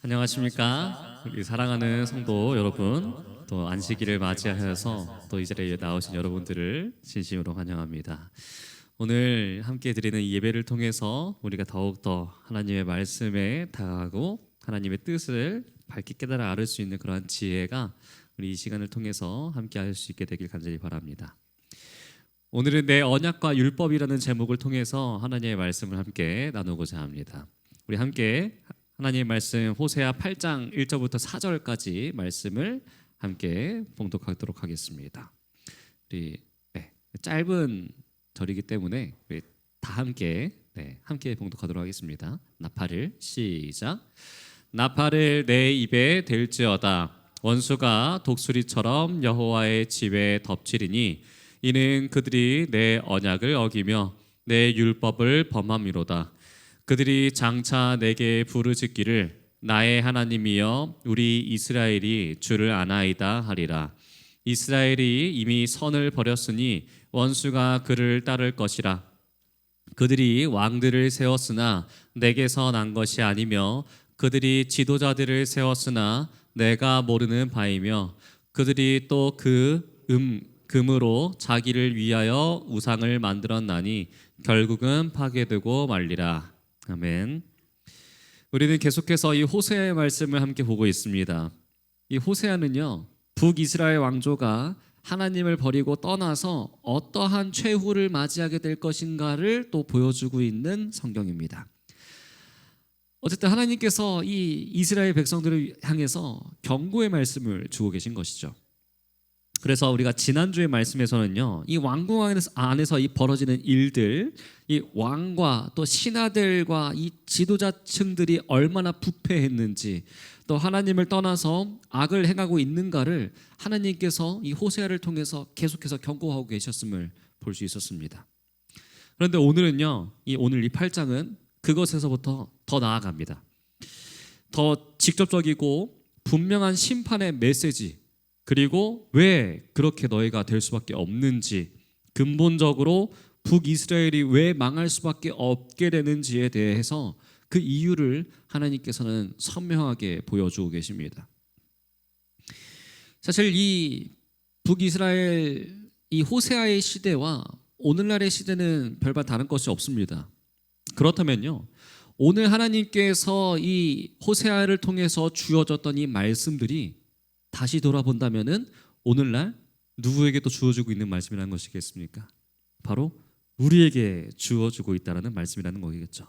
안녕하십니까? 우리 사랑하는 성도 여러분, 또 안식일을 맞이하여서 또 이 자리에 나오신 여러분들을 진심으로 환영합니다. 오늘 함께 드리는 이 예배를 통해서 우리가 더욱더 하나님의 말씀에 다가가고 하나님의 뜻을 밝게 깨달아 알을 수 있는 그러한 지혜가 우리 이 시간을 통해서 함께 할 수 있게 되길 간절히 바랍니다. 오늘은 내 언약과 율법이라는 제목을 통해서 하나님의 말씀을 함께 나누고자 합니다. 우리 함께 하나님의 말씀 호세아 8장 1절부터 4절까지 말씀을 함께 봉독하도록 하겠습니다. 우리 짧은 절이기 때문에 우리 다 함께 함께 봉독하도록 하겠습니다. 나팔을 시작. 나팔을 내 입에 댈지어다. 원수가 독수리처럼 여호와의 집에 덮치리니 이는 그들이 내 언약을 어기며 내 율법을 범함이로다. 그들이 장차 내게 부르짖기를 나의 하나님이여 우리 이스라엘이 주를 아나이다 하리라. 이스라엘이 이미 선을 버렸으니 원수가 그를 따를 것이라. 그들이 왕들을 세웠으나 내게서 난 것이 아니며 그들이 지도자들을 세웠으나 내가 모르는 바이며 그들이 또 금으로 자기를 위하여 우상을 만들었나니 결국은 파괴되고 말리라. 아멘. 우리는 계속해서 이 호세아의 말씀을 함께 보고 있습니다. 이 호세아는요, 북이스라엘 왕조가 하나님을 버리고 떠나서 어떠한 최후를 맞이하게 될 것인가를 또 보여주고 있는 성경입니다. 어쨌든 하나님께서 이 이스라엘 백성들을 향해서 경고의 말씀을 주고 계신 것이죠. 그래서 우리가 지난주의 말씀에서는요, 이 왕궁 안에서 이 벌어지는 일들, 이 왕과 또 신하들과 이 지도자층들이 얼마나 부패했는지, 또 하나님을 떠나서 악을 행하고 있는가를 하나님께서 이 호세아를 통해서 계속해서 경고하고 계셨음을 볼 수 있었습니다. 그런데 오늘은요, 오늘 이 8장은 그것에서부터 더 나아갑니다. 더 직접적이고 분명한 심판의 메시지, 그리고 왜 그렇게 너희가 될 수밖에 없는지, 근본적으로 북이스라엘이 왜 망할 수밖에 없게 되는지에 대해서 그 이유를 하나님께서는 선명하게 보여주고 계십니다. 사실 이 북이스라엘 이 호세아의 시대와 오늘날의 시대는 별반 다른 것이 없습니다. 그렇다면요, 오늘 하나님께서 이 호세아를 통해서 주어졌던 이 말씀들이 다시 돌아본다면은 오늘날 누구에게 또 주어지고 있는 말씀이라는 것이겠습니까? 바로 우리에게 주어지고 있다라는 말씀이라는 거겠죠.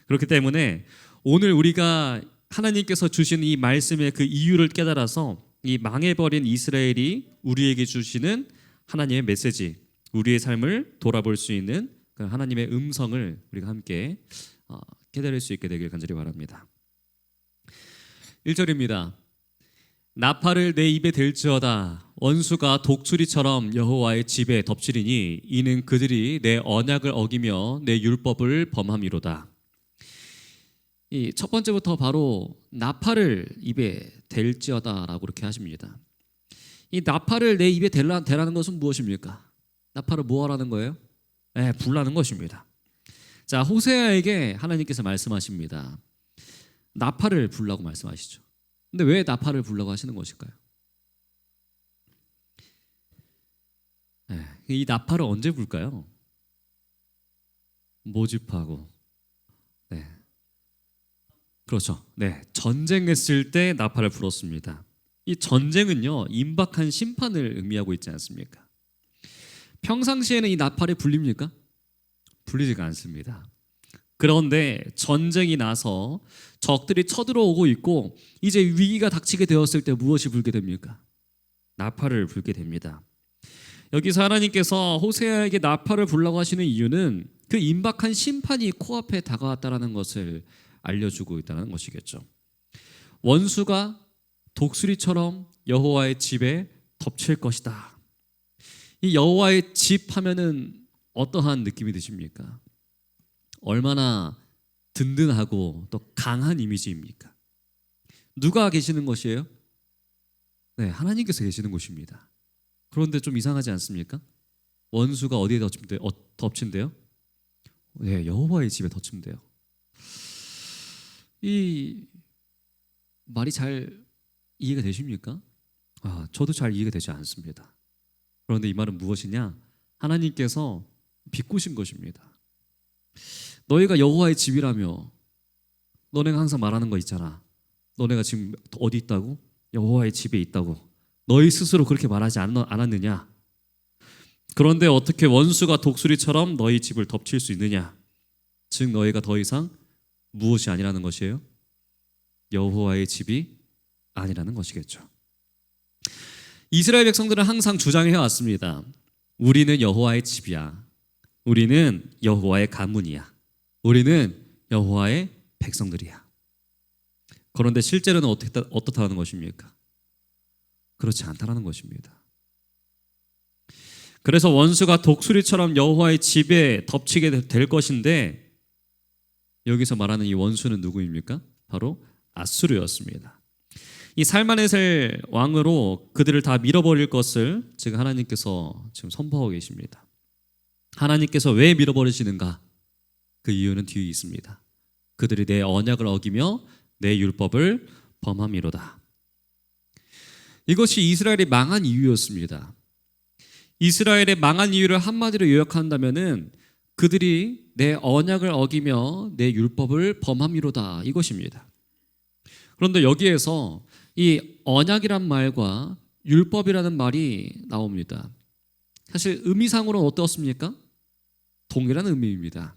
그렇기 때문에 오늘 우리가 하나님께서 주신 이 말씀의 그 이유를 깨달아서 이 망해버린 이스라엘이 우리에게 주시는 하나님의 메시지, 우리의 삶을 돌아볼 수 있는 그 하나님의 음성을 우리가 함께 깨달을 수 있게 되길 간절히 바랍니다. 1절입니다. 나팔을 내 입에 댈지어다. 원수가 독수리처럼 여호와의 집에 덮치리니 이는 그들이 내 언약을 어기며 내 율법을 범함이로다. 이 첫 번째부터 바로 나팔을 입에 댈지어다라고 그렇게 하십니다. 이 나팔을 내 입에 대라는 것은 무엇입니까? 나팔을 뭐 하라는 거예요? 불라는 것입니다. 자, 호세아에게 하나님께서 말씀하십니다. 나팔을 불라고 말씀하시죠. 근데 왜 나팔을 불라고 하시는 것일까요? 이 나팔을 언제 불까요? 모집하고, 그렇죠. 전쟁했을 때 나팔을 불었습니다. 이 전쟁은요, 임박한 심판을 의미하고 있지 않습니까? 평상시에는 이 나팔이 불립니까? 불리지가 않습니다. 그런데 전쟁이 나서 적들이 쳐들어오고 있고 이제 위기가 닥치게 되었을 때 무엇이 불게 됩니까? 나팔을 불게 됩니다. 여기서 하나님께서 호세아에게 나팔을 불라고 하시는 이유는 그 임박한 심판이 코앞에 다가왔다는 것을 알려주고 있다는 것이겠죠. 원수가 독수리처럼 여호와의 집에 덮칠 것이다. 이 여호와의 집 하면은 어떠한 느낌이 드십니까? 얼마나 든든하고 또 강한 이미지입니까? 누가 계시는 것이에요? 하나님께서 계시는 곳입니다. 그런데 좀 이상하지 않습니까? 원수가 어디에 덮친대요? 여호와의 집에 덮친대요. 이 말이 잘 이해가 되십니까? 저도 잘 이해가 되지 않습니다. 그런데 이 말은 무엇이냐? 하나님께서 비꼬신 것입니다. 너희가 여호와의 집이라며 너네가 항상 말하는 거 있잖아. 너네가 지금 어디 있다고? 여호와의 집에 있다고. 너희 스스로 그렇게 말하지 않았느냐? 그런데 어떻게 원수가 독수리처럼 너희 집을 덮칠 수 있느냐? 즉 너희가 더 이상 무엇이 아니라는 것이에요? 여호와의 집이 아니라는 것이겠죠. 이스라엘 백성들은 항상 주장해 왔습니다. 우리는 여호와의 집이야. 우리는 여호와의 가문이야. 우리는 여호와의 백성들이야. 그런데 실제로는 어떻다는 것입니까? 그렇지 않다는 것입니다. 그래서 원수가 독수리처럼 여호와의 집에 덮치게 될 것인데, 여기서 말하는 이 원수는 누구입니까? 바로 아수르였습니다. 이 살마네셀 왕으로 그들을 다 밀어버릴 것을 지금 하나님께서 지금 선포하고 계십니다. 하나님께서 왜 밀어버리시는가? 그 이유는 뒤에 있습니다. 그들이 내 언약을 어기며 내 율법을 범함이로다. 이것이 이스라엘이 망한 이유였습니다. 이스라엘의 망한 이유를 한마디로 요약한다면은 그들이 내 언약을 어기며 내 율법을 범함이로다, 이것입니다. 그런데 여기에서 이 언약이란 말과 율법이라는 말이 나옵니다. 사실 의미상으로는 어떻습니까? 동일한 의미입니다.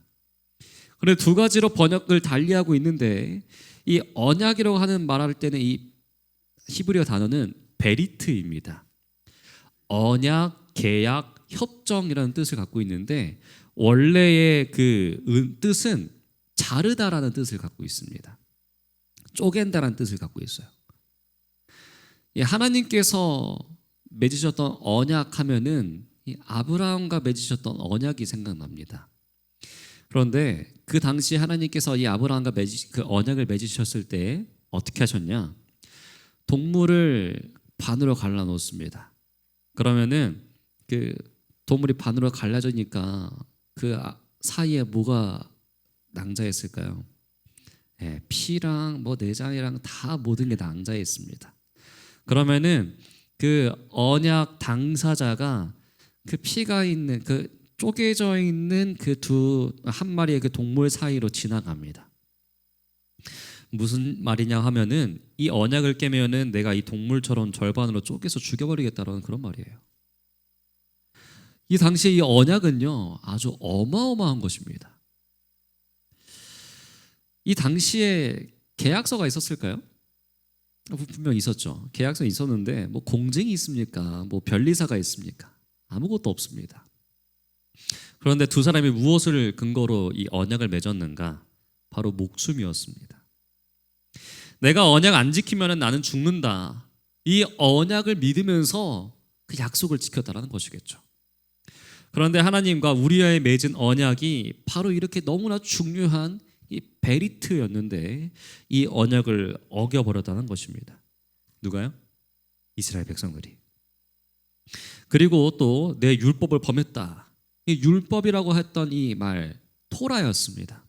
그런데 두 가지로 번역을 달리하고 있는데, 이 언약이라고 하는 말할 때는 이 히브리어 단어는 베리트입니다. 언약, 계약, 협정이라는 뜻을 갖고 있는데, 원래의 그 뜻은 자르다라는 뜻을 갖고 있습니다. 쪼갠다라는 뜻을 갖고 있어요. 하나님께서 맺으셨던 언약하면은 이 아브라함과 맺으셨던 언약이 생각납니다. 그런데 그 당시 하나님께서 이 아브라함과 그 언약을 맺으셨을 때 어떻게 하셨냐? 동물을 반으로 갈라 놓습니다. 그러면은 그 동물이 반으로 갈라지니까 그 사이에 뭐가 낭자했을까요? 피랑 뭐 내장이랑 다 모든 게 낭자해 있습니다. 그러면은 그 언약 당사자가 그 피가 있는 그 쪼개져 있는 그 한 마리의 그 동물 사이로 지나갑니다. 무슨 말이냐 하면은 이 언약을 깨면은 내가 이 동물처럼 절반으로 쪼개서 죽여버리겠다라는 그런 말이에요. 이 당시에 이 언약은요 아주 어마어마한 것입니다. 이 당시에 계약서가 있었을까요? 분명 있었죠. 계약서 있었는데 뭐 공증이 있습니까? 뭐 변리사가 있습니까? 아무것도 없습니다. 그런데 두 사람이 무엇을 근거로 이 언약을 맺었는가? 바로 목숨이었습니다. 내가 언약 안 지키면 나는 죽는다. 이 언약을 믿으면서 그 약속을 지켰다라는 것이겠죠. 그런데 하나님과 우리와의 맺은 언약이 바로 이렇게 너무나 중요한 이 베리트였는데 이 언약을 어겨버렸다는 것입니다. 누가요? 이스라엘 백성들이. 그리고 또 내 율법을 범했다. 이 율법이라고 했던 이 말 토라였습니다.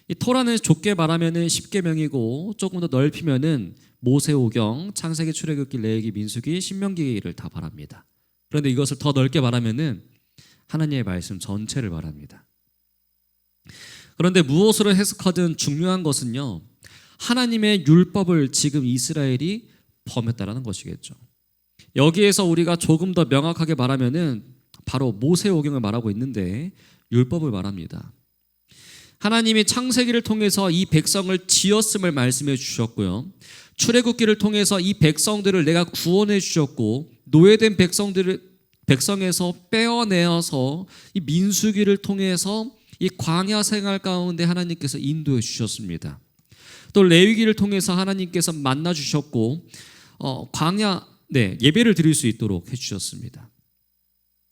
이 토라는 좁게 말하면은 10계명이고 조금 더 넓히면은 모세오경, 창세기, 출애굽기, 레위기, 민수기, 신명기를 다 말합니다. 그런데 이것을 더 넓게 말하면은 하나님의 말씀 전체를 말합니다. 그런데 무엇으로 해석하든 중요한 것은요, 하나님의 율법을 지금 이스라엘이 범했다라는 것이겠죠. 여기에서 우리가 조금 더 명확하게 말하면은 바로 모세오경을 말하고 있는데 율법을 말합니다. 하나님이 창세기를 통해서 이 백성을 지었음을 말씀해 주셨고요, 출애굽기를 통해서 이 백성들을 내가 구원해 주셨고, 노예된 백성에서 빼어내어서 이 민수기를 통해서 이 광야 생활 가운데 하나님께서 인도해 주셨습니다. 또 레위기를 통해서 하나님께서 만나 주셨고 광야 예배를 드릴 수 있도록 해 주셨습니다.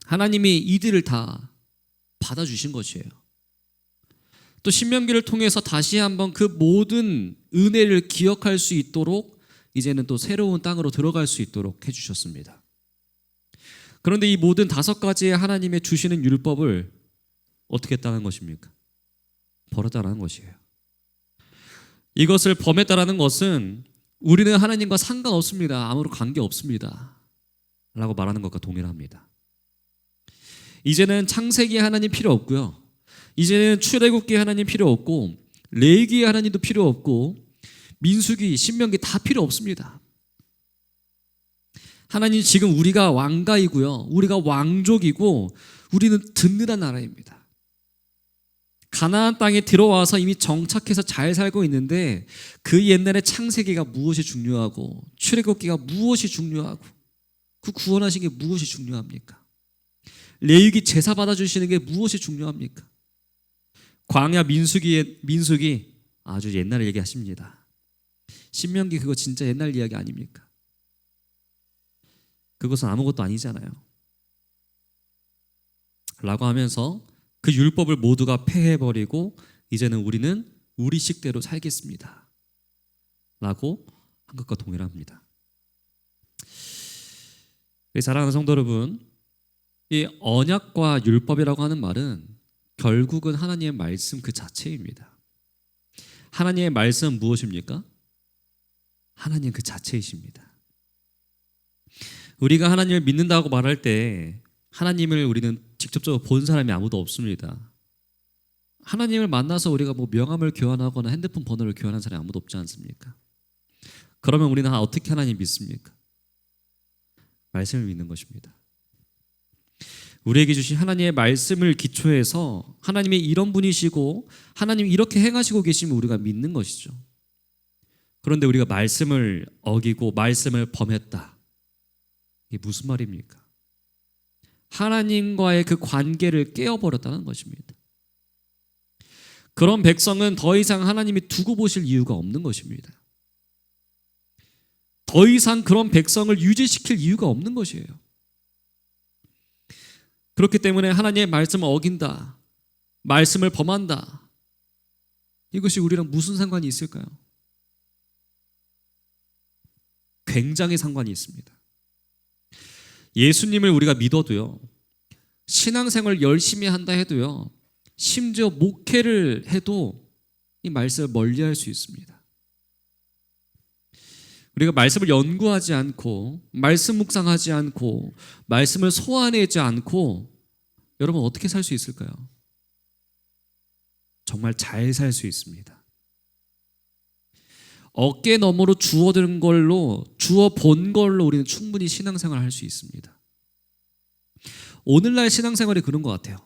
하나님이 이들을 다 받아 주신 것이에요. 또 신명기를 통해서 다시 한번 그 모든 은혜를 기억할 수 있도록 이제는 또 새로운 땅으로 들어갈 수 있도록 해 주셨습니다. 그런데 이 모든 5가지의 하나님의 주시는 율법을 어떻게 했다는 것입니까? 버렸다는 것이에요. 이것을 범했다는 것은 우리는 하나님과 상관없습니다. 아무런 관계 없습니다. 라고 말하는 것과 동일합니다. 이제는 창세기의 하나님 필요 없고요. 이제는 출애굽기의 하나님 필요 없고 레위기의 하나님도 필요 없고 민수기, 신명기 다 필요 없습니다. 하나님 지금 우리가 왕가이고요. 우리가 왕족이고 우리는 든든한 나라입니다. 가나안 땅에 들어와서 이미 정착해서 잘 살고 있는데 그 옛날에 창세기가 무엇이 중요하고 출애굽기가 무엇이 중요하고 그 구원하신 게 무엇이 중요합니까? 레위기 제사 받아주시는 게 무엇이 중요합니까? 광야 민수기 아주 옛날 얘기하십니다. 신명기 그거 진짜 옛날 이야기 아닙니까? 그것은 아무것도 아니잖아요. 라고 하면서 그 율법을 모두가 폐해버리고 이제는 우리는 우리 식대로 살겠습니다. 라고 한 것과 동일합니다. 사랑하는 성도 여러분, 이 언약과 율법이라고 하는 말은 결국은 하나님의 말씀 그 자체입니다. 하나님의 말씀은 무엇입니까? 하나님 그 자체이십니다. 우리가 하나님을 믿는다고 말할 때 하나님을 우리는 직접적으로 본 사람이 아무도 없습니다. 하나님을 만나서 우리가 뭐 명함을 교환하거나 핸드폰 번호를 교환한 사람이 아무도 없지 않습니까? 그러면 우리는 어떻게 하나님 믿습니까? 말씀을 믿는 것입니다. 우리에게 주신 하나님의 말씀을 기초해서 하나님이 이런 분이시고 하나님이 이렇게 행하시고 계시면 우리가 믿는 것이죠. 그런데 우리가 말씀을 어기고 말씀을 범했다. 이게 무슨 말입니까? 하나님과의 그 관계를 깨어버렸다는 것입니다. 그런 백성은 더 이상 하나님이 두고 보실 이유가 없는 것입니다. 더 이상 그런 백성을 유지시킬 이유가 없는 것이에요. 그렇기 때문에 하나님의 말씀을 어긴다, 말씀을 범한다, 이것이 우리랑 무슨 상관이 있을까요? 굉장히 상관이 있습니다. 예수님을 우리가 믿어도요, 신앙생활 열심히 한다 해도요, 심지어 목회를 해도 이 말씀을 멀리할 수 있습니다. 우리가 말씀을 연구하지 않고 말씀 묵상하지 않고 말씀을 소화내지 않고 여러분 어떻게 살 수 있을까요? 정말 잘 살 수 있습니다. 어깨 너머로 주워든 걸로, 주워본 걸로 우리는 충분히 신앙생활을 할 수 있습니다. 오늘날 신앙생활이 그런 것 같아요.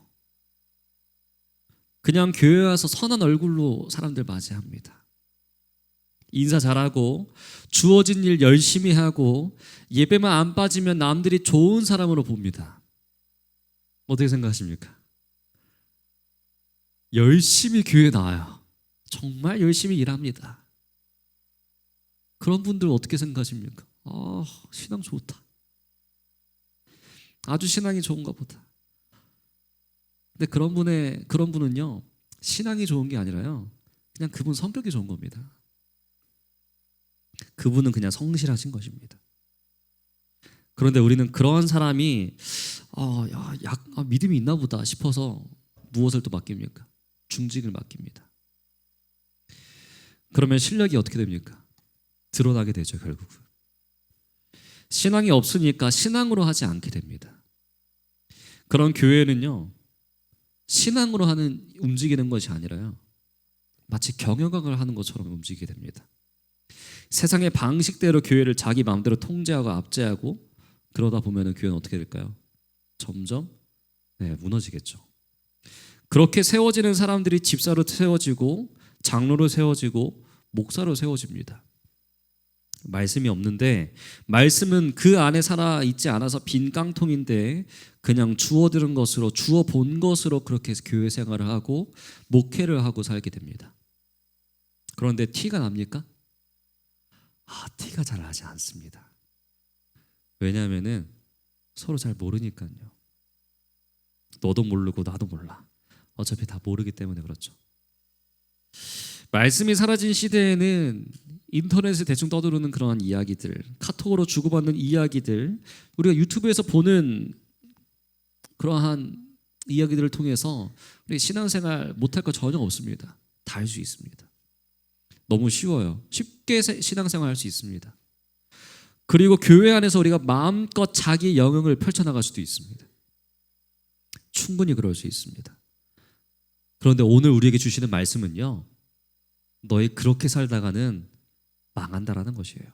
그냥 교회 와서 선한 얼굴로 사람들 맞이합니다. 인사 잘하고 주어진 일 열심히 하고 예배만 안 빠지면 남들이 좋은 사람으로 봅니다. 어떻게 생각하십니까? 열심히 교회에 나와요. 정말 열심히 일합니다. 그런 분들 어떻게 생각하십니까? 신앙 좋다. 아주 신앙이 좋은가 보다. 근데 그런 분은요, 신앙이 좋은 게 아니라요, 그냥 그분 성격이 좋은 겁니다. 그분은 그냥 성실하신 것입니다. 그런데 우리는 그러한 사람이 믿음이 있나 보다 싶어서 무엇을 또 맡깁니까? 중직을 맡깁니다. 그러면 실력이 어떻게 됩니까? 드러나게 되죠, 결국은. 신앙이 없으니까 신앙으로 하지 않게 됩니다. 그런 교회는요, 신앙으로 움직이는 것이 아니라요, 마치 경영학을 하는 것처럼 움직이게 됩니다. 세상의 방식대로 교회를 자기 마음대로 통제하고 압제하고 그러다 보면 교회는 어떻게 될까요? 점점 무너지겠죠. 그렇게 세워지는 사람들이 집사로 세워지고 장로로 세워지고 목사로 세워집니다. 말씀이 없는데, 말씀은 그 안에 살아있지 않아서 빈 깡통인데 그냥 주워들은 것으로, 주워본 것으로 그렇게 교회 생활을 하고 목회를 하고 살게 됩니다. 그런데 티가 납니까? 티가 잘 나지 않습니다. 왜냐하면은 서로 잘 모르니까요. 너도 모르고 나도 몰라. 어차피 다 모르기 때문에 그렇죠. 말씀이 사라진 시대에는 인터넷에 대충 떠도르는 그러한 이야기들, 카톡으로 주고받는 이야기들, 우리가 유튜브에서 보는 그러한 이야기들을 통해서 우리 신앙생활 못할 거 전혀 없습니다. 다 할 수 있습니다. 너무 쉬워요. 쉽게 신앙생활 할 수 있습니다. 그리고 교회 안에서 우리가 마음껏 자기 영역을 펼쳐나갈 수도 있습니다. 충분히 그럴 수 있습니다. 그런데 오늘 우리에게 주시는 말씀은요, 너희 그렇게 살다가는 망한다라는 것이에요.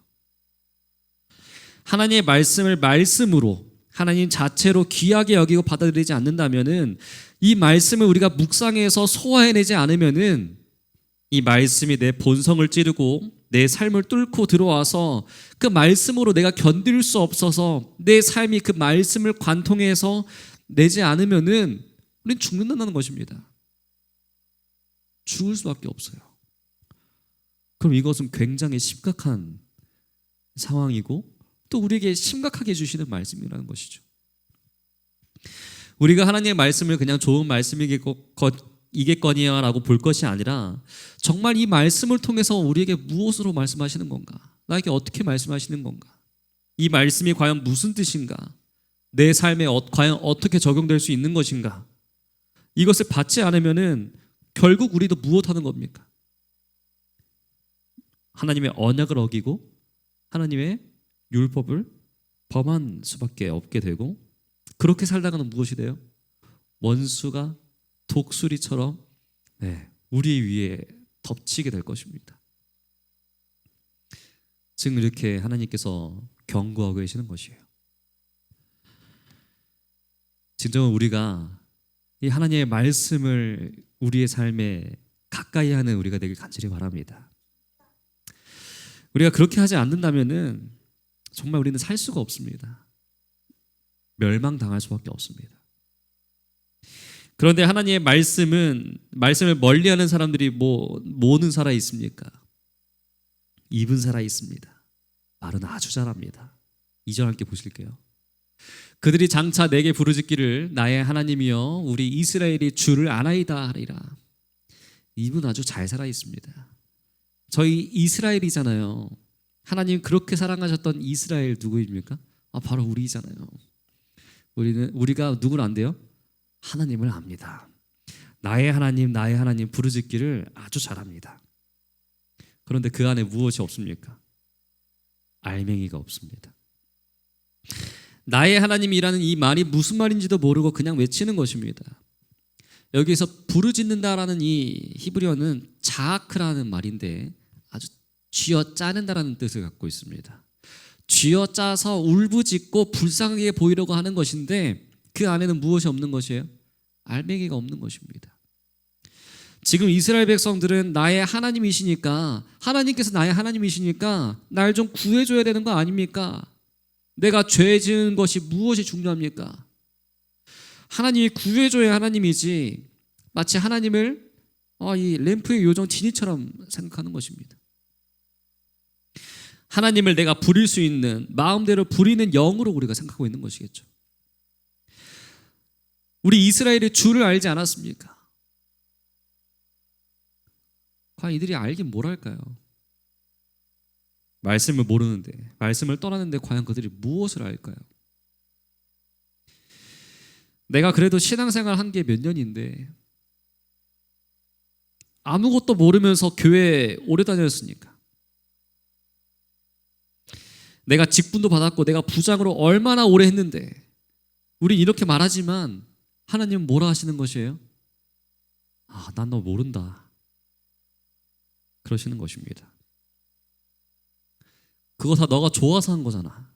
하나님의 말씀을 말씀으로 하나님 자체로 귀하게 여기고 받아들이지 않는다면은, 이 말씀을 우리가 묵상해서 소화해내지 않으면은 이 말씀이 내 본성을 찌르고 내 삶을 뚫고 들어와서 그 말씀으로 내가 견딜 수 없어서 내 삶이 그 말씀을 관통해서 내지 않으면은 우리는 죽는다는 것입니다. 죽을 수밖에 없어요. 그럼 이것은 굉장히 심각한 상황이고 또 우리에게 심각하게 해주시는 말씀이라는 것이죠. 우리가 하나님의 말씀을 그냥 좋은 말씀이겠거니와 라고 볼 것이 아니라, 정말 이 말씀을 통해서 우리에게 무엇으로 말씀하시는 건가, 나에게 어떻게 말씀하시는 건가, 이 말씀이 과연 무슨 뜻인가, 내 삶에 과연 어떻게 적용될 수 있는 것인가, 이것을 받지 않으면은 결국 우리도 무엇하는 겁니까? 하나님의 언약을 어기고 하나님의 율법을 범한 수밖에 없게 되고, 그렇게 살다가는 무엇이 돼요? 원수가 독수리처럼 우리 위에 덮치게 될 것입니다. 지금 이렇게 하나님께서 경고하고 계시는 것이에요. 진정은 우리가 이 하나님의 말씀을 우리의 삶에 가까이 하는 우리가 되길 간절히 바랍니다. 우리가 그렇게 하지 않는다면은 정말 우리는 살 수가 없습니다. 멸망당할 수밖에 없습니다. 그런데 하나님의 말씀을 멀리하는 사람들이 뭐는 살아 있습니까? 입은 살아 있습니다. 말은 아주 잘합니다. 2절 함께 보실게요. 그들이 장차 내게 부르짖기를 나의 하나님이여 우리 이스라엘이 주를 아나이다 하리라. 입은 아주 잘 살아 있습니다. 저희 이스라엘이잖아요. 하나님 그렇게 사랑하셨던 이스라엘 누구입니까? 바로 우리잖아요. 우리가 누구를 안돼요? 하나님을 압니다. 나의 하나님 부르짖기를 아주 잘합니다. 그런데 그 안에 무엇이 없습니까? 알맹이가 없습니다. 나의 하나님이라는 이 말이 무슨 말인지도 모르고 그냥 외치는 것입니다. 여기서 부르짖는다라는 이 히브리어는 자아크라는 말인데 아주 쥐어짜는다라는 뜻을 갖고 있습니다. 쥐어짜서 울부짖고 불쌍하게 보이려고 하는 것인데 그 안에는 무엇이 없는 것이에요? 알맹이가 없는 것입니다. 지금 이스라엘 백성들은 나의 하나님이시니까, 하나님께서 나의 하나님이시니까 날 좀 구해줘야 되는 거 아닙니까? 내가 죄 지은 것이 무엇이 중요합니까? 하나님이 구해줘야 하나님이지, 마치 하나님을 이 램프의 요정 지니처럼 생각하는 것입니다. 하나님을 내가 부릴 수 있는, 마음대로 부리는 영으로 우리가 생각하고 있는 것이겠죠. 우리 이스라엘이 주를 알지 않았습니까? 과연 이들이 알긴 뭘 할까요? 말씀을 모르는데, 말씀을 떠나는데 과연 그들이 무엇을 알까요? 내가 그래도 신앙생활 한 게 몇 년인데 아무것도 모르면서 교회 오래 다녔으니까, 내가 직분도 받았고 내가 부장으로 얼마나 오래 했는데, 우린 이렇게 말하지만 하나님은 뭐라 하시는 것이에요? 난 너 모른다 그러시는 것입니다. 그거 다 너가 좋아서 한 거잖아.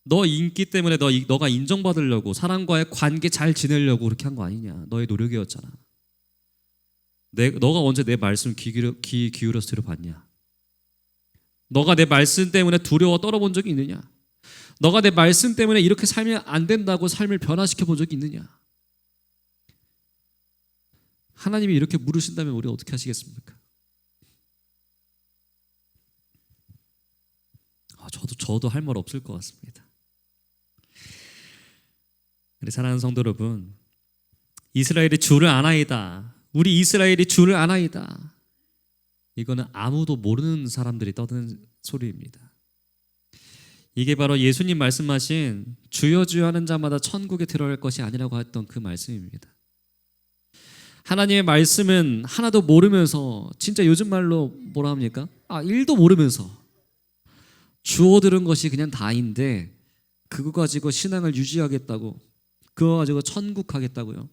너 인기 때문에 너가 인정받으려고, 사람과의 관계 잘 지내려고 그렇게 한 거 아니냐. 너의 노력이었잖아. 너가 언제 내 말씀 귀 기울여서 들어봤냐? 너가 내 말씀 때문에 두려워 떨어본 적이 있느냐? 너가 내 말씀 때문에 이렇게 살면 안 된다고 삶을 변화시켜 본 적이 있느냐? 하나님이 이렇게 물으신다면 우리가 어떻게 하시겠습니까? 저도 할 말 없을 것 같습니다. 우리 사랑하는 성도 여러분, 이스라엘이 주를 아나이다, 우리 이스라엘이 주를 아나이다, 이거는 아무도 모르는 사람들이 떠드는 소리입니다. 이게 바로 예수님 말씀하신 주여 주여 하는 자마다 천국에 들어갈 것이 아니라고 했던 그 말씀입니다. 하나님의 말씀은 하나도 모르면서, 진짜 요즘 말로 뭐라 합니까? 일도 모르면서 주워 들은 것이 그냥 다인데 그거 가지고 신앙을 유지하겠다고, 그거 가지고 천국 가겠다고요.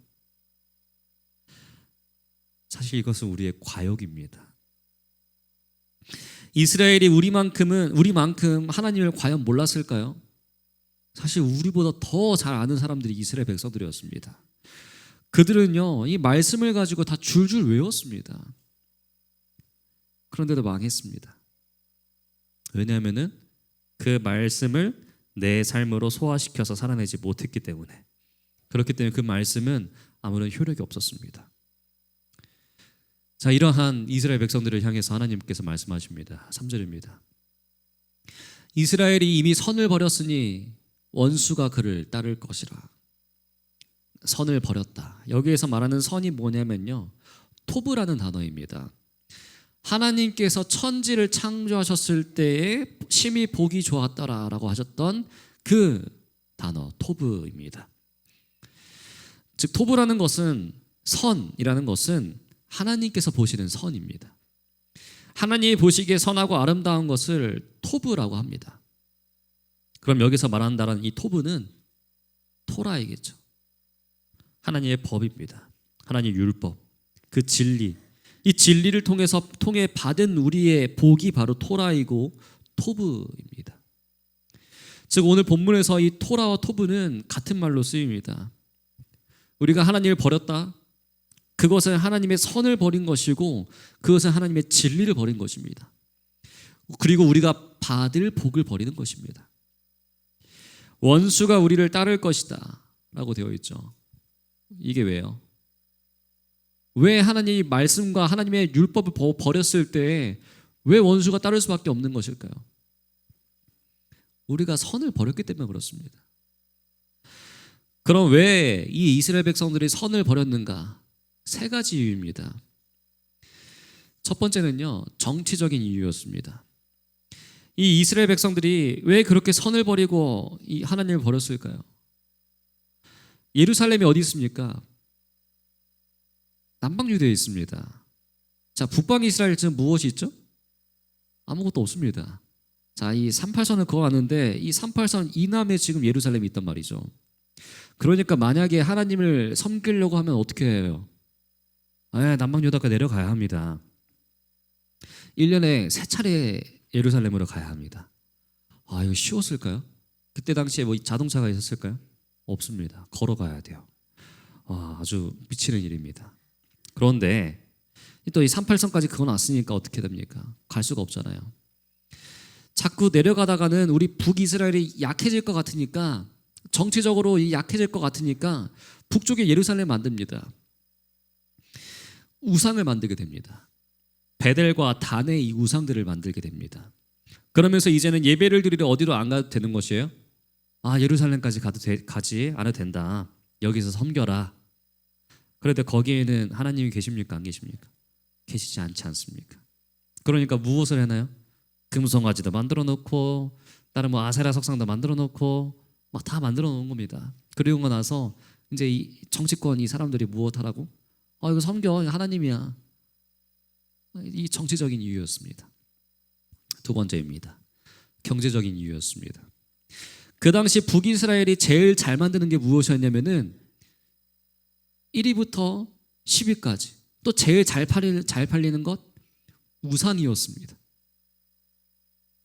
사실 이것은 우리의 과욕입니다. 이스라엘이 우리만큼 하나님을 과연 몰랐을까요? 사실 우리보다 더 잘 아는 사람들이 이스라엘 백성들이었습니다. 그들은요, 이 말씀을 가지고 다 줄줄 외웠습니다. 그런데도 망했습니다. 왜냐하면은 그 말씀을 내 삶으로 소화시켜서 살아내지 못했기 때문에. 그렇기 때문에 그 말씀은 아무런 효력이 없었습니다. 자, 이러한 이스라엘 백성들을 향해서 하나님께서 말씀하십니다. 3절입니다. 이스라엘이 이미 선을 버렸으니 원수가 그를 따를 것이라. 선을 버렸다. 여기에서 말하는 선이 뭐냐면요, 토브라는 단어입니다. 하나님께서 천지를 창조하셨을 때에 심히 보기 좋았더라라고 하셨던 그 단어 토브입니다. 즉 토브라는 것은, 선이라는 것은 하나님께서 보시는 선입니다. 하나님이 보시기에 선하고 아름다운 것을 토브라고 합니다. 그럼 여기서 말한다는 이 토브는 토라이겠죠. 하나님의 법입니다. 하나님의 율법, 그 진리, 이 진리를 통해 받은 우리의 복이 바로 토라이고 토브입니다. 즉 오늘 본문에서 이 토라와 토브는 같은 말로 쓰입니다. 우리가 하나님을 버렸다, 그것은 하나님의 선을 버린 것이고 그것은 하나님의 진리를 버린 것입니다. 그리고 우리가 받을 복을 버리는 것입니다. 원수가 우리를 따를 것이다 라고 되어 있죠. 이게 왜요? 왜 하나님의 말씀과 하나님의 율법을 버렸을 때 왜 원수가 따를 수밖에 없는 것일까요? 우리가 선을 버렸기 때문에 그렇습니다. 그럼 왜 이 이스라엘 백성들이 선을 버렸는가? 세 가지 이유입니다. 첫 번째는요, 정치적인 이유였습니다. 이 이스라엘 백성들이 왜 그렇게 선을 버리고 이 하나님을 버렸을까요? 예루살렘이 어디 있습니까? 남방 유대에 있습니다. 자, 북방 이스라엘 지금 무엇이 있죠? 아무것도 없습니다. 자, 이 38선을 그어왔는데 이 38선 이남에 지금 예루살렘이 있단 말이죠. 그러니까 만약에 하나님을 섬기려고 하면 어떻게 해요? 남방 유다가 내려가야 합니다. 1년에 3차례 예루살렘으로 가야 합니다. 이거 쉬웠을까요? 그때 당시에 뭐 자동차가 있었을까요? 없습니다. 걸어가야 돼요. 아주 미치는 일입니다. 그런데 또 이 38선까지 그어놨으니까 어떻게 됩니까? 갈 수가 없잖아요. 자꾸 내려가다가는 우리 북이스라엘이 약해질 것 같으니까, 정치적으로 약해질 것 같으니까 북쪽에 예루살렘 만듭니다. 우상을 만들게 됩니다. 베델과 단의 이 우상들을 만들게 됩니다. 그러면서 이제는 예배를 드리러 어디로 안 가도 되는 것이에요? 예루살렘까지 가지 않아도 된다. 여기서 섬겨라. 그런데 거기에는 하나님이 계십니까? 안 계십니까? 계시지 않지 않습니까? 그러니까 무엇을 해나요? 금송아지도 만들어 놓고 다른 뭐 아세라 석상도 만들어 놓고 막 다 만들어 놓은 겁니다. 그리고 나서 이제 이 정치권 이 사람들이 무엇하라고? 이거 섬겨, 하나님이야. 이 정치적인 이유였습니다. 두 번째입니다. 경제적인 이유였습니다. 그 당시 북이스라엘이 제일 잘 만드는 게 무엇이었냐면은 1위부터 10위까지 또 제일 잘 팔리는 것 우상이었습니다.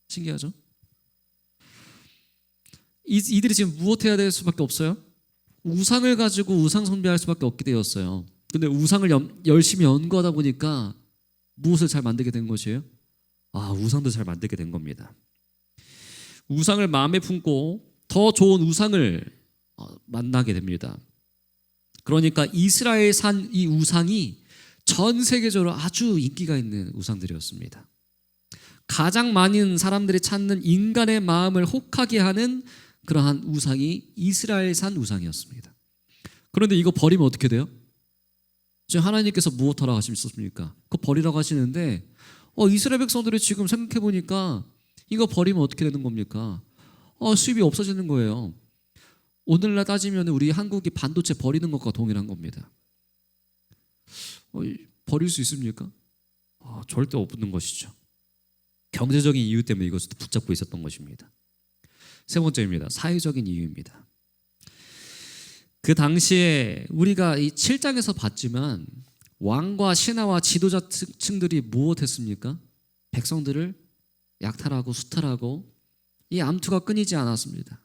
신기하죠? 이들이 지금 무엇해야 될 수밖에 없어요? 우상을 가지고 우상 숭배할 수밖에 없게 되었어요. 근데 우상을 열심히 연구하다 보니까 무엇을 잘 만들게 된 것이에요? 우상도 잘 만들게 된 겁니다. 우상을 마음에 품고 더 좋은 우상을 만나게 됩니다. 그러니까 이스라엘산 이 우상이 전 세계적으로 아주 인기가 있는 우상들이었습니다. 가장 많은 사람들이 찾는 인간의 마음을 혹하게 하는 그러한 우상이 이스라엘산 우상이었습니다. 그런데 이거 버리면 어떻게 돼요? 지금 하나님께서 무엇하라고 하셨습니까? 그거 버리라고 하시는데 이스라엘 백성들이 지금 생각해 보니까 이거 버리면 어떻게 되는 겁니까? 수입이 없어지는 거예요. 오늘날 따지면 우리 한국이 반도체 버리는 것과 동일한 겁니다. 버릴 수 있습니까? 절대 없는 것이죠. 경제적인 이유 때문에 이것을 붙잡고 있었던 것입니다. 세 번째입니다. 사회적인 이유입니다. 그 당시에 우리가 이 7장에서 봤지만 왕과 신하와 지도자층들이 무엇했습니까? 백성들을 약탈하고 수탈하고 이 암투가 끊이지 않았습니다.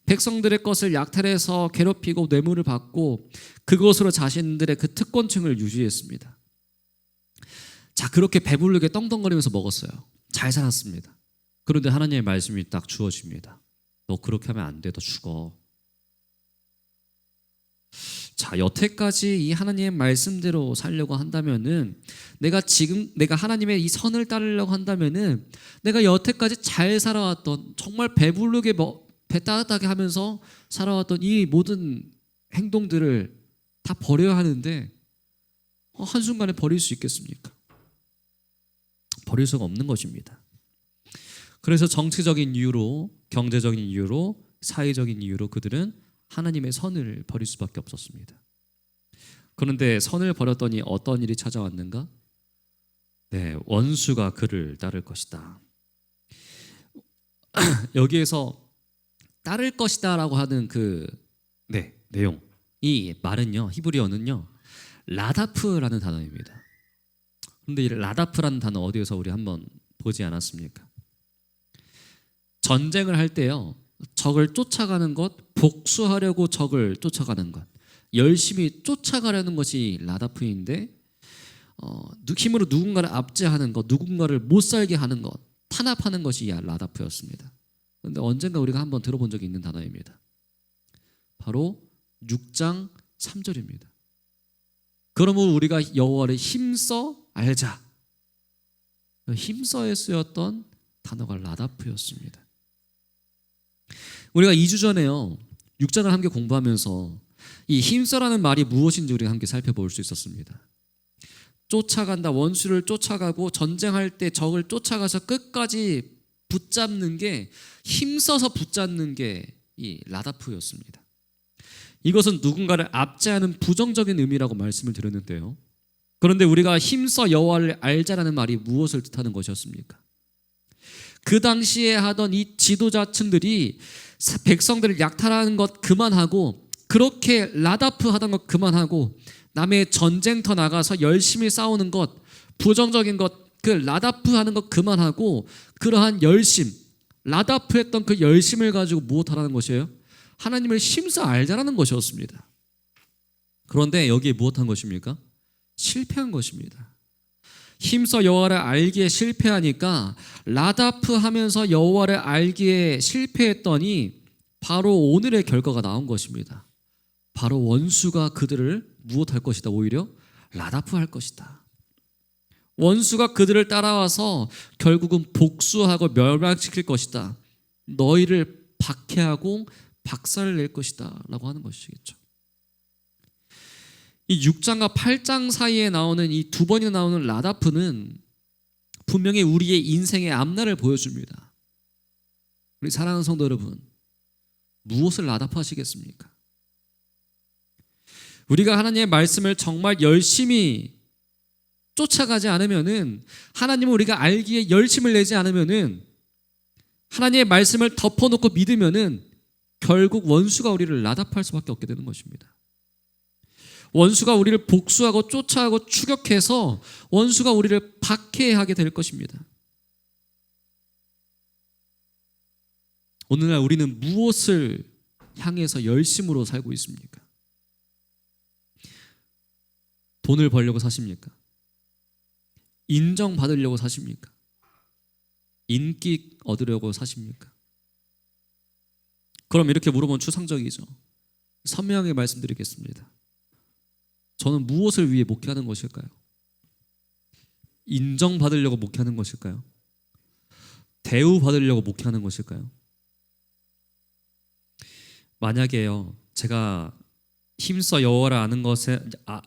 백성들의 것을 약탈해서 괴롭히고 뇌물을 받고 그것으로 자신들의 그 특권층을 유지했습니다. 자, 그렇게 배부르게 떵떵거리면서 먹었어요. 잘 살았습니다. 그런데 하나님의 말씀이 딱 주어집니다. 너 그렇게 하면 안 돼. 너 죽어. 자, 여태까지 이 하나님의 말씀대로 살려고 한다면은 내가 하나님의 이 선을 따르려고 한다면은 내가 여태까지 잘 살아왔던 정말 배부르게 배 따뜻하게 하면서 살아왔던 이 모든 행동들을 다 버려야 하는데 한순간에 버릴 수 있겠습니까? 버릴 수가 없는 것입니다. 그래서 정치적인 이유로, 경제적인 이유로, 사회적인 이유로 그들은 하나님의 선을 버릴 수밖에 없었습니다. 그런데 선을 버렸더니 어떤 일이 찾아왔는가? 네, 원수가 그를 따를 것이다. 여기에서 따를 것이다라고 하는 그 내용, 이 말은요, 히브리어는요, 라다프라는 단어입니다. 그런데 이 라다프라는 단어 어디에서 우리 한번 보지 않았습니까? 전쟁을 할 때요, 적을 쫓아가는 것, 복수하려고 적을 쫓아가는 것, 열심히 쫓아가려는 것이 라다프인데 힘으로 누군가를 압제하는 것, 누군가를 못 살게 하는 것, 탄압하는 것이 라다프였습니다. 그런데 언젠가 우리가 한번 들어본 적이 있는 단어입니다. 바로 6장 3절입니다. 그러므로 우리가 여호와를 힘써 알자. 힘써에 쓰였던 단어가 라다프였습니다. 우리가 2주 전에요, 6장을 함께 공부하면서 이 힘써라는 말이 무엇인지 우리가 함께 살펴볼 수 있었습니다. 쫓아간다, 원수를 쫓아가고 전쟁할 때 적을 쫓아가서 끝까지 붙잡는 게, 힘써서 붙잡는 게 이 라다프였습니다. 이것은 누군가를 압제하는 부정적인 의미라고 말씀을 드렸는데요, 그런데 우리가 힘써 여호와를 알자라는 말이 무엇을 뜻하는 것이었습니까? 그 당시에 하던 이 지도자층들이 백성들을 약탈하는 것 그만하고, 그렇게 라다프 하던 것 그만하고, 남의 전쟁터 나가서 열심히 싸우는 것, 부정적인 것, 그 라다프 하는 것 그만하고, 그러한 열심, 라다프 했던 그 열심을 가지고 무엇하라는 것이에요? 하나님을 힘써 알자라는 것이었습니다. 그런데 여기에 무엇한 것입니까? 실패한 것입니다. 힘써 여호와를 알기에 실패하니까 라다프 하면서 여호와를 알기에 실패했더니 바로 오늘의 결과가 나온 것입니다. 바로 원수가 그들을 무엇할 것이다? 오히려 라다프 할 것이다. 원수가 그들을 따라와서 결국은 복수하고 멸망시킬 것이다. 너희를 박해하고 박살을 낼 것이다 라고 하는 것이겠죠. 이 6장과 8장 사이에 나오는 이 두 번이나 나오는 라다프는 분명히 우리의 인생의 앞날을 보여줍니다. 우리 사랑하는 성도 여러분, 무엇을 라다프 하시겠습니까? 우리가 하나님의 말씀을 정말 열심히 쫓아가지 않으면은, 하나님을 우리가 알기에 열심을 내지 않으면은, 하나님의 말씀을 덮어놓고 믿으면은 결국 원수가 우리를 라다프할 수밖에 없게 되는 것입니다. 원수가 우리를 복수하고 쫓아가고 추격해서 원수가 우리를 박해하게 될 것입니다. 오늘날 우리는 무엇을 향해서 열심으로 살고 있습니까? 돈을 벌려고 사십니까? 인정받으려고 사십니까? 인기 얻으려고 사십니까? 그럼 이렇게 물어보면 추상적이죠. 선명하게 말씀드리겠습니다. 저는 무엇을 위해 목회하는 것일까요? 인정받으려고 목회하는 것일까요? 대우받으려고 목회하는 것일까요? 만약에요, 제가 힘써 여호와를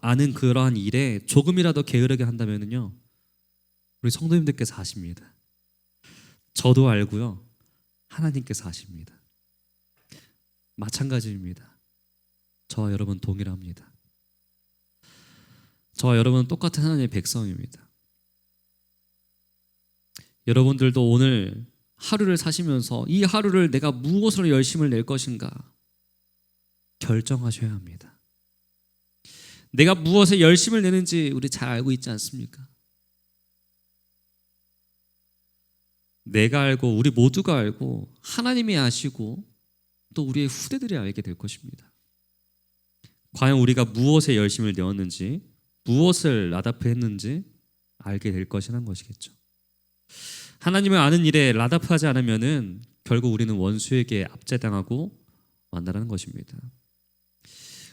아는 그러한 일에 조금이라도 게으르게 한다면요, 우리 성도님들께서 아십니다. 저도 알고요, 하나님께서 아십니다. 마찬가지입니다. 저와 여러분 동일합니다. 저와 여러분은 똑같은 하나님의 백성입니다. 여러분들도 오늘 하루를 사시면서 이 하루를 내가 무엇으로 열심을 낼 것인가 결정하셔야 합니다. 내가 무엇에 열심을 내는지 우리 잘 알고 있지 않습니까? 내가 알고 우리 모두가 알고 하나님이 아시고 또 우리의 후대들이 알게 될 것입니다. 과연 우리가 무엇에 열심을 내었는지 무엇을 라다프했는지 알게 될 것이라는 것이겠죠. 하나님을 아는 일에 라다프하지 않으면은 결국 우리는 원수에게 압제당하고 만나라는 것입니다.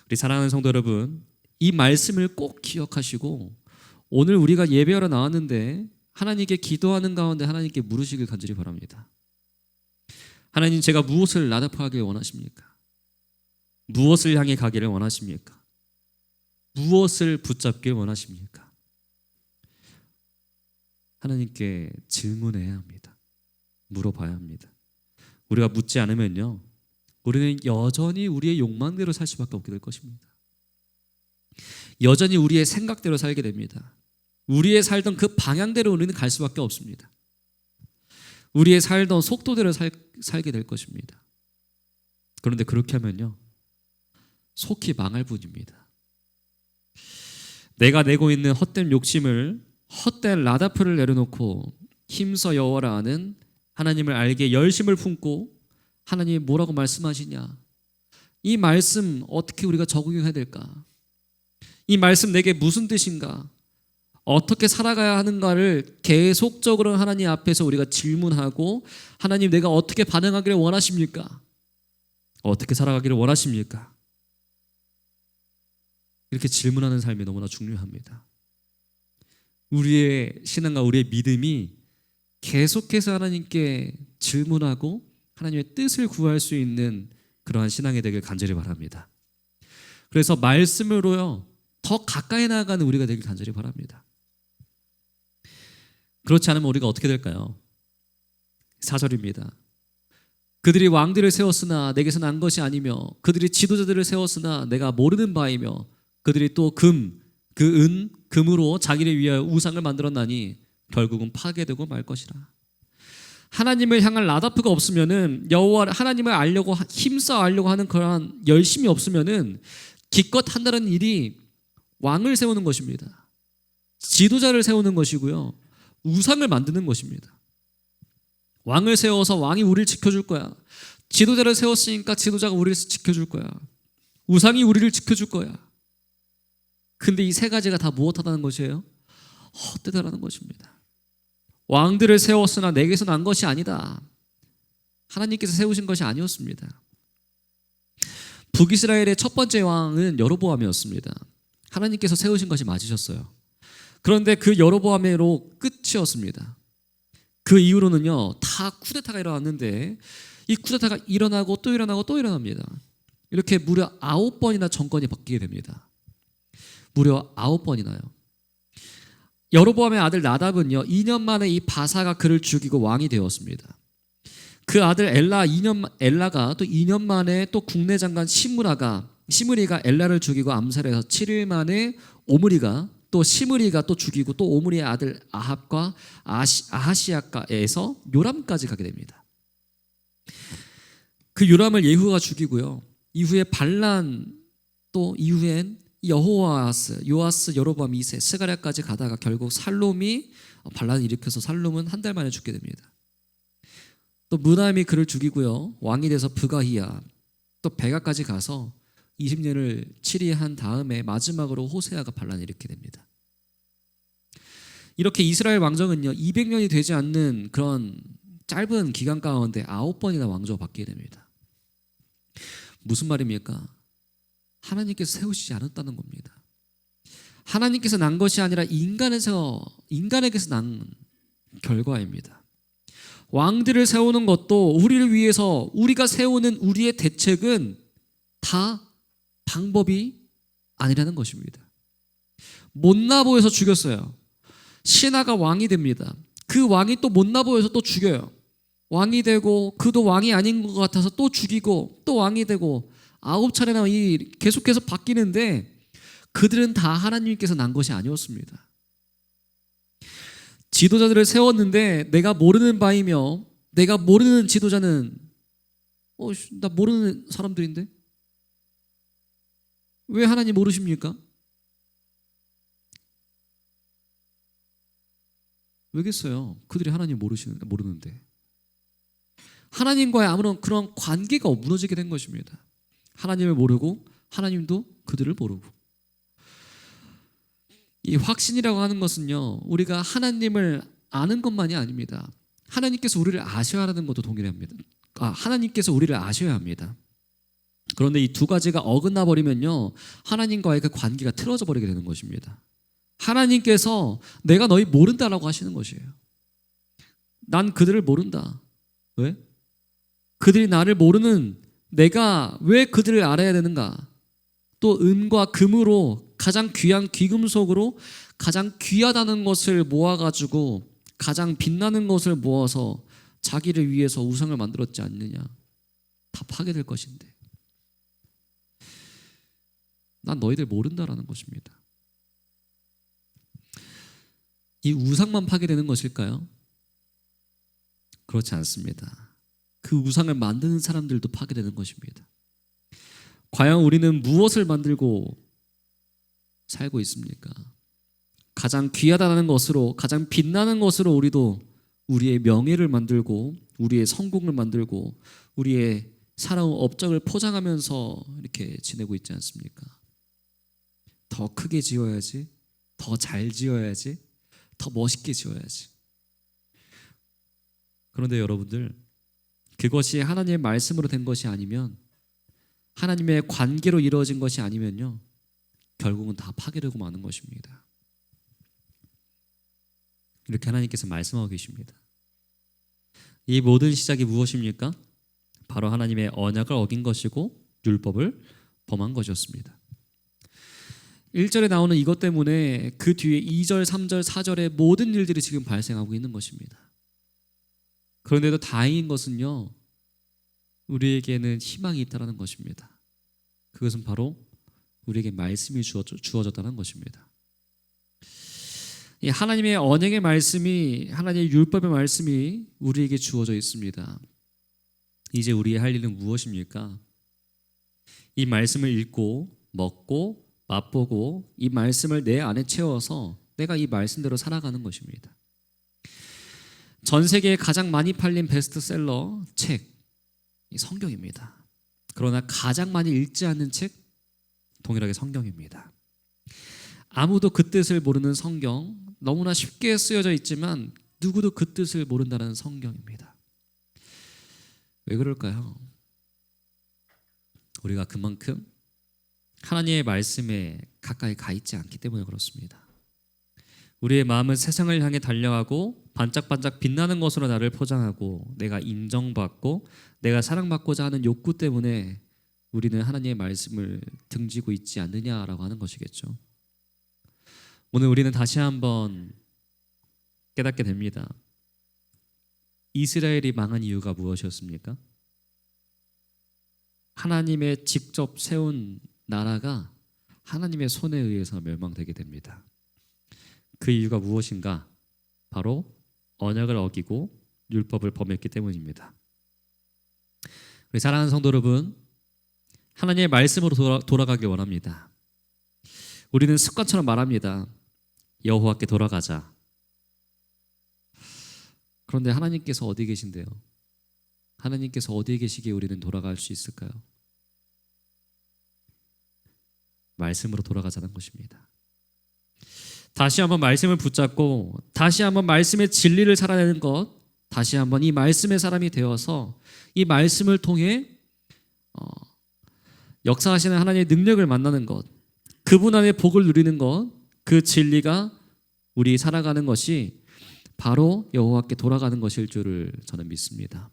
우리 사랑하는 성도 여러분, 이 말씀을 꼭 기억하시고 오늘 우리가 예배하러 나왔는데 하나님께 기도하는 가운데 하나님께 물으시길 간절히 바랍니다. 하나님, 제가 무엇을 라다프하길 원하십니까? 무엇을 향해 가기를 원하십니까? 무엇을 붙잡길 원하십니까? 하나님께 질문해야 합니다. 물어봐야 합니다. 우리가 묻지 않으면요, 우리는 여전히 우리의 욕망대로 살 수밖에 없게 될 것입니다. 여전히 우리의 생각대로 살게 됩니다. 우리의 살던 그 방향대로 우리는 갈 수밖에 없습니다. 우리의 살던 속도대로 살게 될 것입니다. 그런데 그렇게 하면요, 속히 망할 뿐입니다. 내가 내고 있는 헛된 욕심을, 헛된 라다프를 내려놓고 힘써 여호와라 하는 하나님을 알게 열심을 품고 하나님이 뭐라고 말씀하시냐, 이 말씀 어떻게 우리가 적용해야 될까, 이 말씀 내게 무슨 뜻인가, 어떻게 살아가야 하는가를 계속적으로 하나님 앞에서 우리가 질문하고, 하나님 내가 어떻게 반응하기를 원하십니까? 어떻게 살아가기를 원하십니까? 이렇게 질문하는 삶이 너무나 중요합니다. 우리의 신앙과 우리의 믿음이 계속해서 하나님께 질문하고 하나님의 뜻을 구할 수 있는 그러한 신앙이 되길 간절히 바랍니다. 그래서 말씀으로요, 더 가까이 나아가는 우리가 되길 간절히 바랍니다. 그렇지 않으면 우리가 어떻게 될까요? 4절입니다. 그들이 왕들을 세웠으나 내게서 난 것이 아니며 그들이 지도자들을 세웠으나 내가 모르는 바이며 그들이 또 금으로 자기를 위하여 우상을 만들었나니 결국은 파괴되고 말 것이라. 하나님을 향한 라다프가 없으면은, 여호와 하나님을 알려고 힘써 알려고 하는 그러한 열심이 없으면은 기껏 한다는 일이 왕을 세우는 것입니다. 지도자를 세우는 것이고요, 우상을 만드는 것입니다. 왕을 세워서 왕이 우리를 지켜줄 거야. 지도자를 세웠으니까 지도자가 우리를 지켜줄 거야. 우상이 우리를 지켜줄 거야. 근데 이 세 가지가 다 무엇하다는 것이에요? 헛되다라는 것입니다. 왕들을 세웠으나 내게서 난 것이 아니다. 하나님께서 세우신 것이 아니었습니다. 북이스라엘의 첫 번째 왕은 여로보암이었습니다. 하나님께서 세우신 것이 맞으셨어요. 그런데 그 여로보암으로 끝이었습니다. 그 이후로는요, 다 쿠데타가 일어났는데 이 쿠데타가 일어나고 또 일어나고 또 일어납니다. 이렇게 무려 9번이나 정권이 바뀌게 됩니다. 무려 9번이나요. 여로보암의 아들 나답은요, 2년 만에 이 바사가 그를 죽이고 왕이 되었습니다. 그 아들 엘라가 또 2년 만에 또 국내 장관 시므리가 엘라를 죽이고 암살해서 7일 만에 시므리가 또 죽이고 또 오므리의 아들 아합과 아하시아가에서 요람까지 가게 됩니다. 그 요람을 예후가 죽이고요, 이후에 또 이후엔 요아스, 여로보암 2세, 스가랴까지 가다가 결국 살롬이 반란을 일으켜서 살롬은 한 달 만에 죽게 됩니다. 또 무나임이 그를 죽이고요, 왕이 돼서 브가히야, 또 베가까지 가서 20년을 치리한 다음에 마지막으로 호세아가 반란을 일으키게 됩니다. 이렇게 이스라엘 왕정은요, 200년이 되지 않는 그런 짧은 기간 가운데 9번이나 왕조가 바뀌게 됩니다. 무슨 말입니까? 하나님께서 세우시지 않았다는 겁니다. 하나님께서 난 것이 아니라 인간에게서 난 결과입니다. 왕들을 세우는 것도 우리를 위해서, 우리가 세우는 우리의 대책은 다 방법이 아니라는 것입니다. 못나 보여서 죽였어요. 신하가 왕이 됩니다. 그 왕이 또 못나 보여서 또 죽여요. 왕이 되고 그도 왕이 아닌 것 같아서 또 죽이고 또 왕이 되고 9차례나 계속해서 바뀌는데, 그들은 다 하나님께서 난 것이 아니었습니다. 지도자들을 세웠는데 내가 모르는 바이며 내가 모르는 지도자는 나 모르는 사람들인데 왜 하나님 모르십니까? 왜겠어요? 그들이 하나님 모르는데 하나님과의 아무런 그런 관계가 무너지게 된 것입니다. 하나님을 모르고 하나님도 그들을 모르고. 이 확신이라고 하는 것은요, 우리가 하나님을 아는 것만이 아닙니다. 하나님께서 우리를 아셔야 하는 것도 동일합니다. 하나님께서 우리를 아셔야 합니다. 그런데 이 두 가지가 어긋나 버리면요, 하나님과의 그 관계가 틀어져 버리게 되는 것입니다. 하나님께서 내가 너희 모른다라고 하시는 것이에요. 난 그들을 모른다. 왜? 그들이 나를 모르는 내가 왜 그들을 알아야 되는가? 또 은과 금으로 가장 귀한 귀금속으로 가장 귀하다는 것을 모아가지고 가장 빛나는 것을 모아서 자기를 위해서 우상을 만들었지 않느냐. 다 파괴될 것인데 난 너희들 모른다라는 것입니다. 이 우상만 파괴되는 것일까요? 그렇지 않습니다. 그 우상을 만드는 사람들도 파괴되는 것입니다. 과연 우리는 무엇을 만들고 살고 있습니까? 가장 귀하다는 것으로 가장 빛나는 것으로 우리도 우리의 명예를 만들고 우리의 성공을 만들고 우리의 살아온 업적을 포장하면서 이렇게 지내고 있지 않습니까? 더 크게 지어야지, 더 잘 지어야지, 더 멋있게 지어야지. 그런데 여러분들, 그것이 하나님의 말씀으로 된 것이 아니면, 하나님의 관계로 이루어진 것이 아니면요, 결국은 다 파괴되고 마는 것입니다. 이렇게 하나님께서 말씀하고 계십니다. 이 모든 시작이 무엇입니까? 바로 하나님의 언약을 어긴 것이고 율법을 범한 것이었습니다. 1절에 나오는 이것 때문에 그 뒤에 2절, 3절, 4절의 모든 일들이 지금 발생하고 있는 것입니다. 그런데도 다행인 것은요, 우리에게는 희망이 있다는 것입니다. 그것은 바로 우리에게 말씀이 주어졌다는 것입니다. 이 하나님의 언약의 말씀이, 하나님의 율법의 말씀이 우리에게 주어져 있습니다. 이제 우리의 할 일은 무엇입니까? 이 말씀을 읽고 먹고 맛보고 이 말씀을 내 안에 채워서 내가 이 말씀대로 살아가는 것입니다. 전 세계에 가장 많이 팔린 베스트셀러 책, 이 성경입니다. 그러나 가장 많이 읽지 않는 책, 동일하게 성경입니다. 아무도 그 뜻을 모르는 성경, 너무나 쉽게 쓰여져 있지만 누구도 그 뜻을 모른다는 성경입니다. 왜 그럴까요? 우리가 그만큼 하나님의 말씀에 가까이 가 있지 않기 때문에 그렇습니다. 우리의 마음은 세상을 향해 달려가고 반짝반짝 빛나는 것으로 나를 포장하고 내가 인정받고 내가 사랑받고자 하는 욕구 때문에 우리는 하나님의 말씀을 등지고 있지 않느냐라고 하는 것이겠죠. 오늘 우리는 다시 한번 깨닫게 됩니다. 이스라엘이 망한 이유가 무엇이었습니까? 하나님의 직접 세운 나라가 하나님의 손에 의해서 멸망되게 됩니다. 그 이유가 무엇인가? 바로 언약을 어기고 율법을 범했기 때문입니다. 우리 사랑하는 성도 여러분, 하나님의 말씀으로 돌아가길 원합니다. 우리는 습관처럼 말합니다. 여호와께 돌아가자. 그런데 하나님께서 어디 계신데요? 하나님께서 어디에 계시기에 우리는 돌아갈 수 있을까요? 말씀으로 돌아가자는 것입니다. 다시 한번 말씀을 붙잡고 다시 한번 말씀의 진리를 살아내는 것, 다시 한번 이 말씀의 사람이 되어서 이 말씀을 통해 역사하시는 하나님의 능력을 만나는 것, 그분 안에 복을 누리는 것, 그 진리가 우리 살아가는 것이 바로 여호와께 돌아가는 것일 줄을 저는 믿습니다.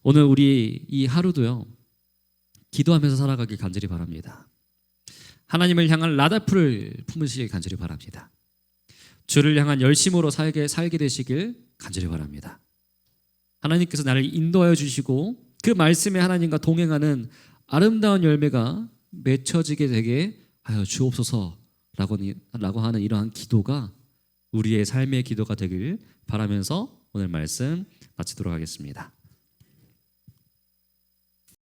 오늘 우리 이 하루도요, 기도하면서 살아가길 간절히 바랍니다. 하나님을 향한 라다프를 품으시길 간절히 바랍니다. 주를 향한 열심으로 살게 되시길 간절히 바랍니다. 하나님께서 나를 인도하여 주시고 그 말씀에 하나님과 동행하는 아름다운 열매가 맺혀지게 되게 하여 주옵소서라고 하는 이러한 기도가 우리의 삶의 기도가 되길 바라면서 오늘 말씀 마치도록 하겠습니다.